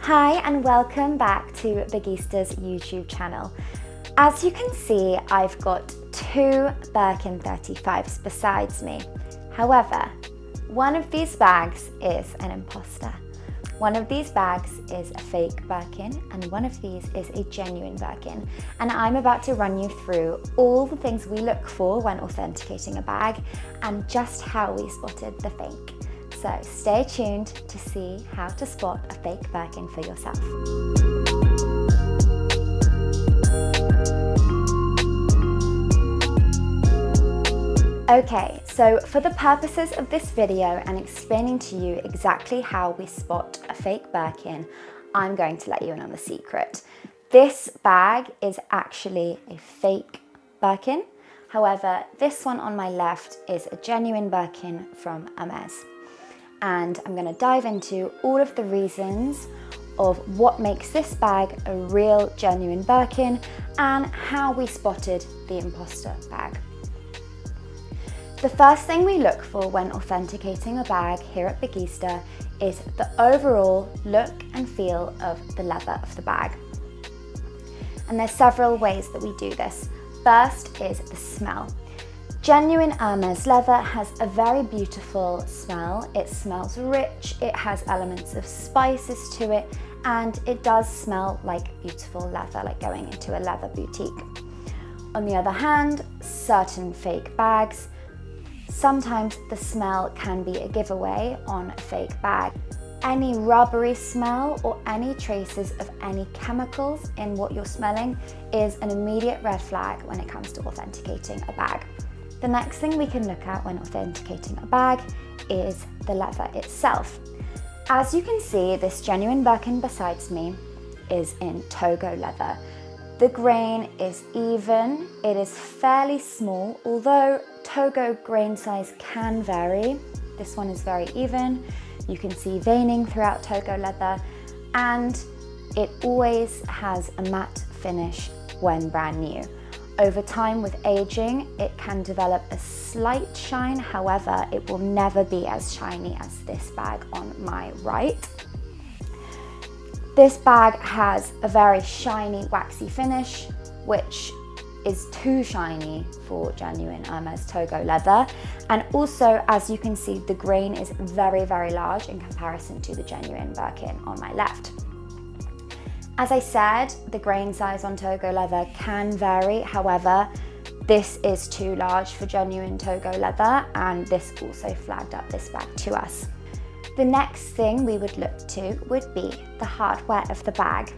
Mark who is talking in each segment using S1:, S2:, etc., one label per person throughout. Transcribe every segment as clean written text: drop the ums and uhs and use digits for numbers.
S1: Hi and welcome back to Bigista's YouTube channel. As you can see, I've got two Birkin 35s besides me. However, one of these bags is an imposter. One of these bags is a fake Birkin and one of these is a genuine Birkin. And I'm about to run you through all the things we look for when authenticating a bag and just how we spotted the fake. So stay tuned to see how to spot a fake Birkin for yourself. Okay, so for the purposes of this video and explaining to you exactly how we spot a fake Birkin, I'm going to let you in on the secret. This bag is actually a fake Birkin. However, this one on my left is a genuine Birkin from Hermès. And I'm going to dive into all of the reasons of what makes this bag a real genuine Birkin and how we spotted the imposter bag. The first thing we look for when authenticating a bag here at Bigista is the overall look and feel of the leather of the bag. And there's several ways that we do this. First is the smell. Genuine Hermès leather has a very beautiful smell. It smells rich, it has elements of spices to it, and it does smell like beautiful leather, like going into a leather boutique. On the other hand, certain fake bags, sometimes the smell can be a giveaway on a fake bag. Any rubbery smell or any traces of any chemicals in what you're smelling is an immediate red flag when it comes to authenticating a bag. The next thing we can look at when authenticating a bag is the leather itself. As you can see, this genuine Birkin besides me is in Togo leather. The grain is even, it is fairly small, although Togo grain size can vary. This one is very even. You can see veining throughout Togo leather, and it always has a matte finish when brand new. Over time with aging, it can develop a slight shine, however, it will never be as shiny as this bag on my right. This bag has a very shiny, waxy finish, which is too shiny for genuine Hermès Togo leather. And also, as you can see, the grain is very, very large in comparison to the genuine Birkin on my left. As I said, the grain size on Togo leather can vary. However, this is too large for genuine Togo leather, and this also flagged up this bag to us. The next thing we would look to would be the hardware of the bag.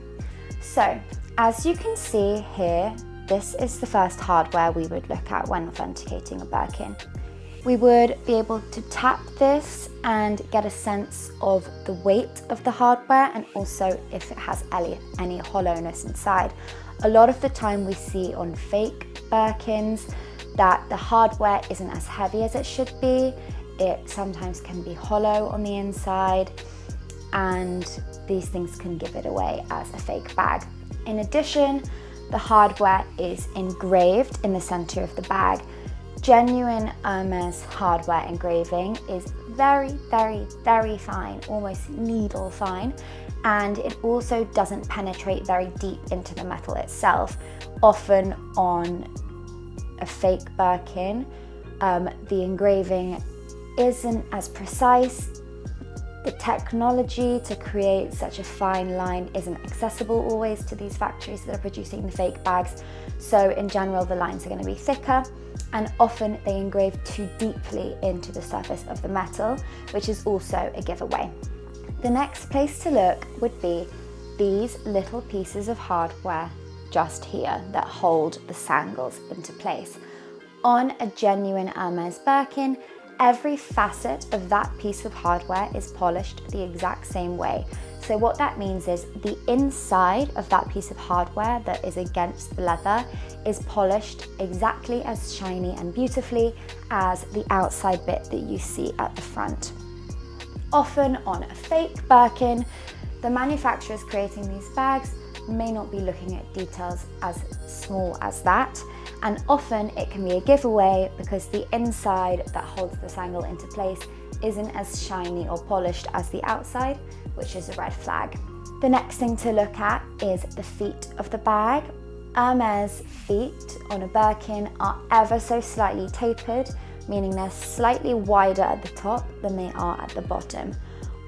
S1: So, as you can see here, this is the first hardware we would look at when authenticating a Birkin. We would be able to tap this and get a sense of the weight of the hardware and also if it has any hollowness inside. A lot of the time we see on fake Birkins that the hardware isn't as heavy as it should be. It sometimes can be hollow on the inside, and these things can give it away as a fake bag. In addition, the hardware is engraved in the center of the bag. Genuine Hermès hardware engraving is very, very, very fine, almost needle fine, and it also doesn't penetrate very deep into the metal itself. Often on a fake Birkin, the engraving isn't as precise. The technology to create such a fine line isn't accessible always to these factories that are producing the fake bags. So in general, the lines are going to be thicker, and often they engrave too deeply into the surface of the metal, which is also a giveaway. The next place to look would be these little pieces of hardware just here that hold the sangles into place. On a genuine Hermès Birkin, every facet of that piece of hardware is polished the exact same way. So what that means is the inside of that piece of hardware that is against the leather is polished exactly as shiny and beautifully as the outside bit that you see at the front. Often on a fake Birkin, the manufacturers creating these bags may not be looking at details as small as that, and often it can be a giveaway because the inside that holds the sangle into place isn't as shiny or polished as the outside, which is a red flag. The next thing to look at is the feet of the bag. Hermès feet on a Birkin are ever so slightly tapered, meaning they're slightly wider at the top than they are at the bottom.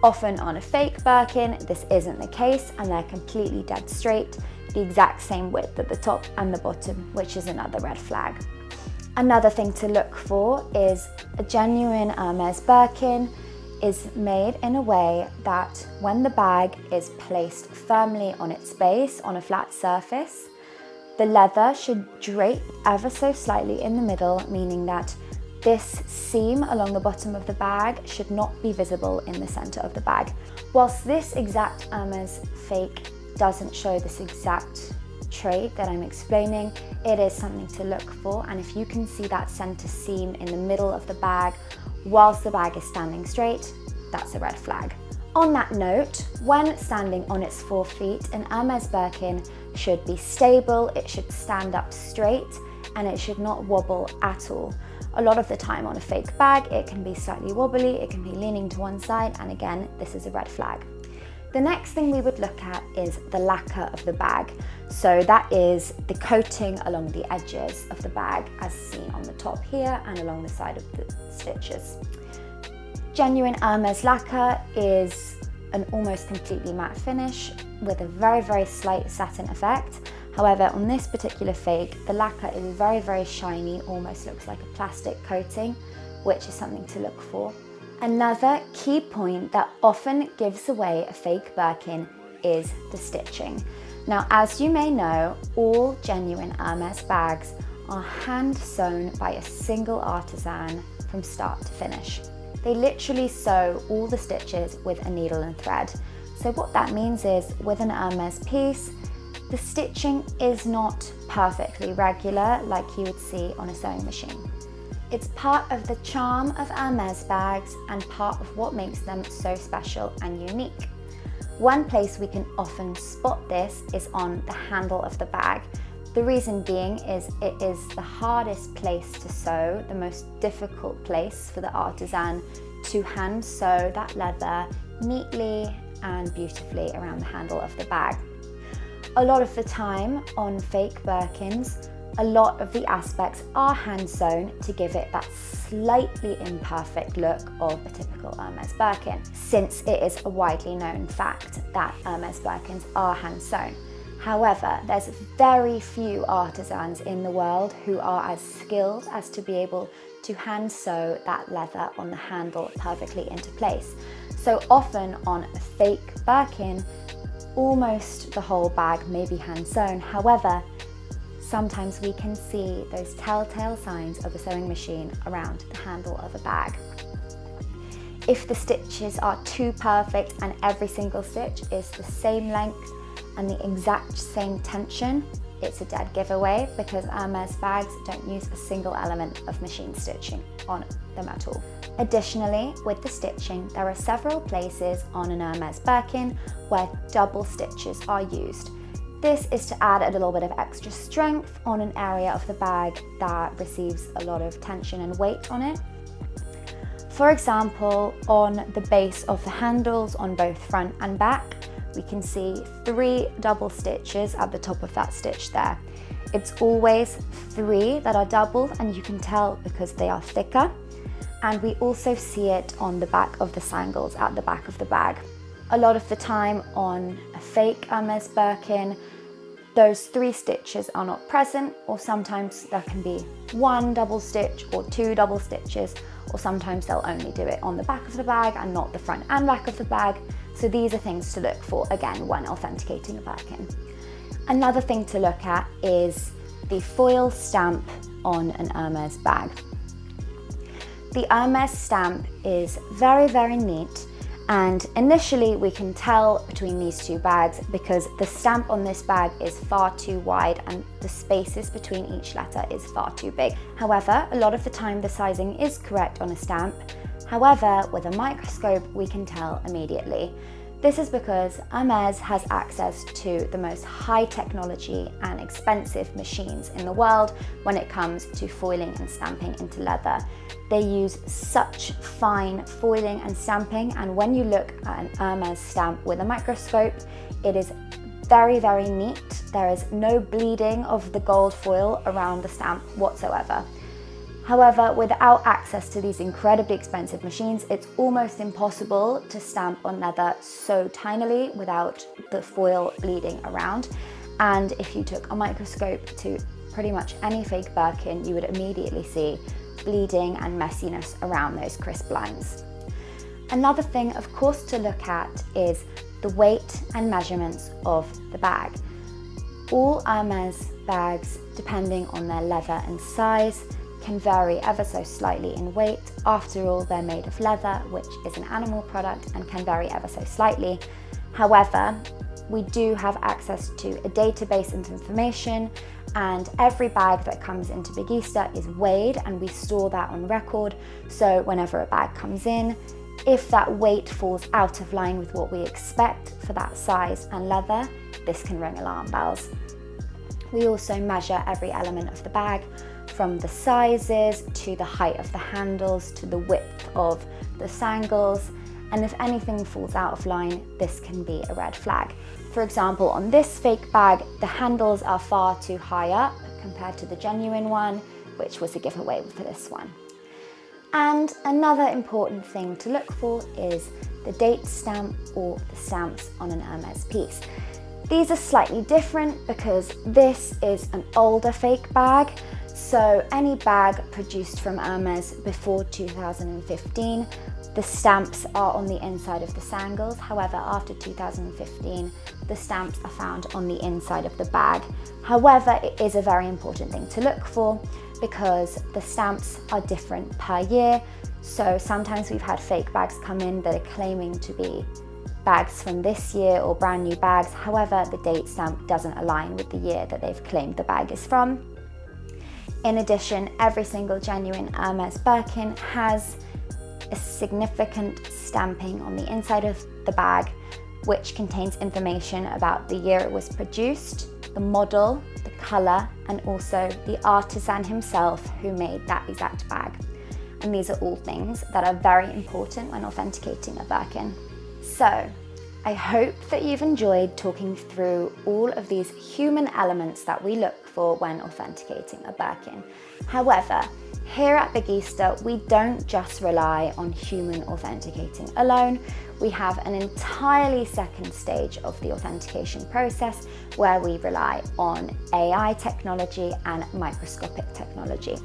S1: Often on a fake Birkin, this isn't the case and they're completely dead straight, the exact same width at the top and the bottom, which is another red flag. Another thing to look for is a genuine Hermès Birkin is made in a way that when the bag is placed firmly on its base on a flat surface, the leather should drape ever so slightly in the middle, meaning that this seam along the bottom of the bag should not be visible in the center of the bag. Whilst this exact Hermès fake doesn't show this exact trait that I'm explaining, it is something to look for, and if you can see that center seam in the middle of the bag whilst the bag is standing straight, that's a red flag. On that note, when standing on its 4 feet, an Hermès Birkin should be stable, it should stand up straight, and it should not wobble at all. A lot of the time on a fake bag, it can be slightly wobbly, it can be leaning to one side, and again, this is a red flag. The next thing we would look at is the lacquer of the bag. So that is the coating along the edges of the bag as seen on the top here and along the side of the stitches. Genuine Hermès lacquer is an almost completely matte finish with a very, very slight satin effect. However, on this particular fake, the lacquer is very, very shiny, almost looks like a plastic coating, which is something to look for. Another key point that often gives away a fake Birkin is the stitching. Now, as you may know, all genuine Hermès bags are hand sewn by a single artisan from start to finish. They literally sew all the stitches with a needle and thread. So what that means is, with an Hermès piece, the stitching is not perfectly regular like you would see on a sewing machine. It's part of the charm of Hermès bags and part of what makes them so special and unique. One place we can often spot this is on the handle of the bag. The reason being is it is the hardest place to sew, the most difficult place for the artisan to hand sew that leather neatly and beautifully around the handle of the bag. A lot of the time on fake Birkins, a lot of the aspects are hand sewn to give it that slightly imperfect look of a typical Hermès Birkin, since it is a widely known fact that Hermès Birkins are hand sewn. However, there's very few artisans in the world who are as skilled as to be able to hand sew that leather on the handle perfectly into place. So often on a fake Birkin, almost the whole bag may be hand sewn. However, sometimes we can see those telltale signs of a sewing machine around the handle of a bag. If the stitches are too perfect and every single stitch is the same length and the exact same tension, it's a dead giveaway, because Hermès bags don't use a single element of machine stitching on them at all. Additionally, with the stitching, there are several places on an Hermès Birkin where double stitches are used. This is to add a little bit of extra strength on an area of the bag that receives a lot of tension and weight on it. For example, on the base of the handles on both front and back, we can see 3 double stitches at the top of that stitch there. It's always 3 that are doubled, and you can tell because they are thicker. And we also see it on the back of the sangles at the back of the bag. A lot of the time on a fake Hermès Birkin, those 3 stitches are not present, or sometimes there can be 1 double stitch or 2 double stitches, or sometimes they'll only do it on the back of the bag and not the front and back of the bag. So these are things to look for, again, when authenticating a Birkin. Another thing to look at is the foil stamp on an Hermès bag. The Hermès stamp is very, very neat, and initially we can tell between these 2 bags because the stamp on this bag is far too wide and the spaces between each letter is far too big. However, a lot of the time the sizing is correct on a stamp. However, with a microscope we can tell immediately. This is because Hermès has access to the most high technology and expensive machines in the world when it comes to foiling and stamping into leather. They use such fine foiling and stamping, and when you look at an Hermès stamp with a microscope, it is very, very neat. There is no bleeding of the gold foil around the stamp whatsoever. However, without access to these incredibly expensive machines, it's almost impossible to stamp on leather so tinily without the foil bleeding around. And if you took a microscope to pretty much any fake Birkin, you would immediately see bleeding and messiness around those crisp lines. Another thing, of course, to look at is the weight and measurements of the bag. All Hermès bags, depending on their leather and size, can vary ever so slightly in weight. After all, they're made of leather, which is an animal product, and can vary ever so slightly. However, we do have access to a database of information, and every bag that comes into Bigista is weighed, and we store that on record. So whenever a bag comes in, if that weight falls out of line with what we expect for that size and leather, this can ring alarm bells. We also measure every element of the bag, from the sizes to the height of the handles to the width of the sangles, and if anything falls out of line, this can be a red flag. For example, on this fake bag, the handles are far too high up compared to the genuine one, which was a giveaway for this one. And another important thing to look for is the date stamp or the stamps on an Hermès piece. These are slightly different because this is an older fake bag. So any bag produced from Hermès before 2015, the stamps are on the inside of the sangles. However, after 2015, the stamps are found on the inside of the bag. However, it is a very important thing to look for because the stamps are different per year. So sometimes we've had fake bags come in that are claiming to be bags from this year or brand new bags. However, the date stamp doesn't align with the year that they've claimed the bag is from. In addition, every single genuine Hermès Birkin has a significant stamping on the inside of the bag, which contains information about the year it was produced, the model, the colour, and also the artisan himself who made that exact bag. And these are all things that are very important when authenticating a Birkin. So, I hope that you've enjoyed talking through all of these human elements that we look for when authenticating a Birkin. However, here at Bigista, we don't just rely on human authenticating alone. We have an entirely second stage of the authentication process where we rely on AI technology and microscopic technology.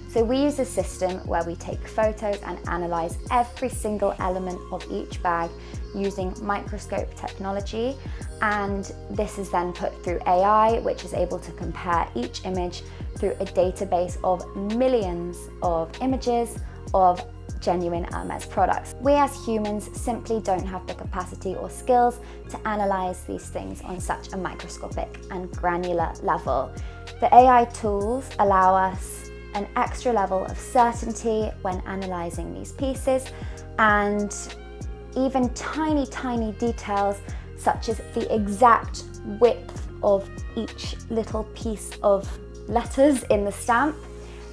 S1: So we use a system where we take photos and analyze every single element of each bag using microscope technology, and this is then put through AI, which is able to compare each image through a database of millions of images of genuine Hermès products. We as humans simply don't have the capacity or skills to analyze these things on such a microscopic and granular level. The AI tools allow us an extra level of certainty when analyzing these pieces, and even tiny details such as the exact width of each little piece of letters in the stamp.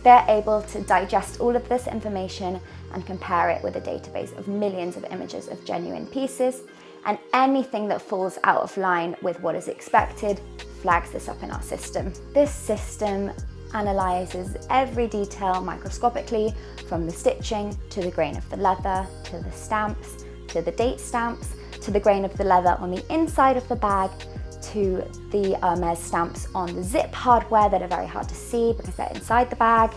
S1: They're able to digest all of this information and compare it with a database of millions of images of genuine pieces, and anything that falls out of line with what is expected flags this up in our system. This system analyzes every detail microscopically, from the stitching to the grain of the leather, to the stamps, to the date stamps, to the grain of the leather on the inside of the bag, to the Hermès stamps on the zip hardware that are very hard to see because they're inside the bag.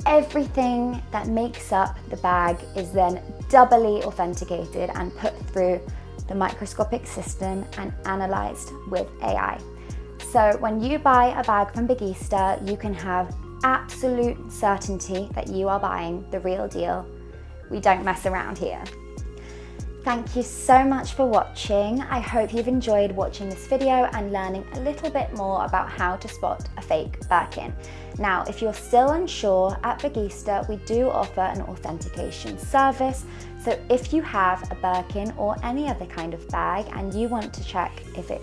S1: Everything that makes up the bag is then doubly authenticated and put through the microscopic system and analyzed with AI. So when you buy a bag from Bigista, you can have absolute certainty that you are buying the real deal. We don't mess around here. Thank you so much for watching. I hope you've enjoyed watching this video and learning a little bit more about how to spot a fake Birkin. Now, if you're still unsure, at Bagista we do offer an authentication service. So if you have a Birkin or any other kind of bag and you want to check if it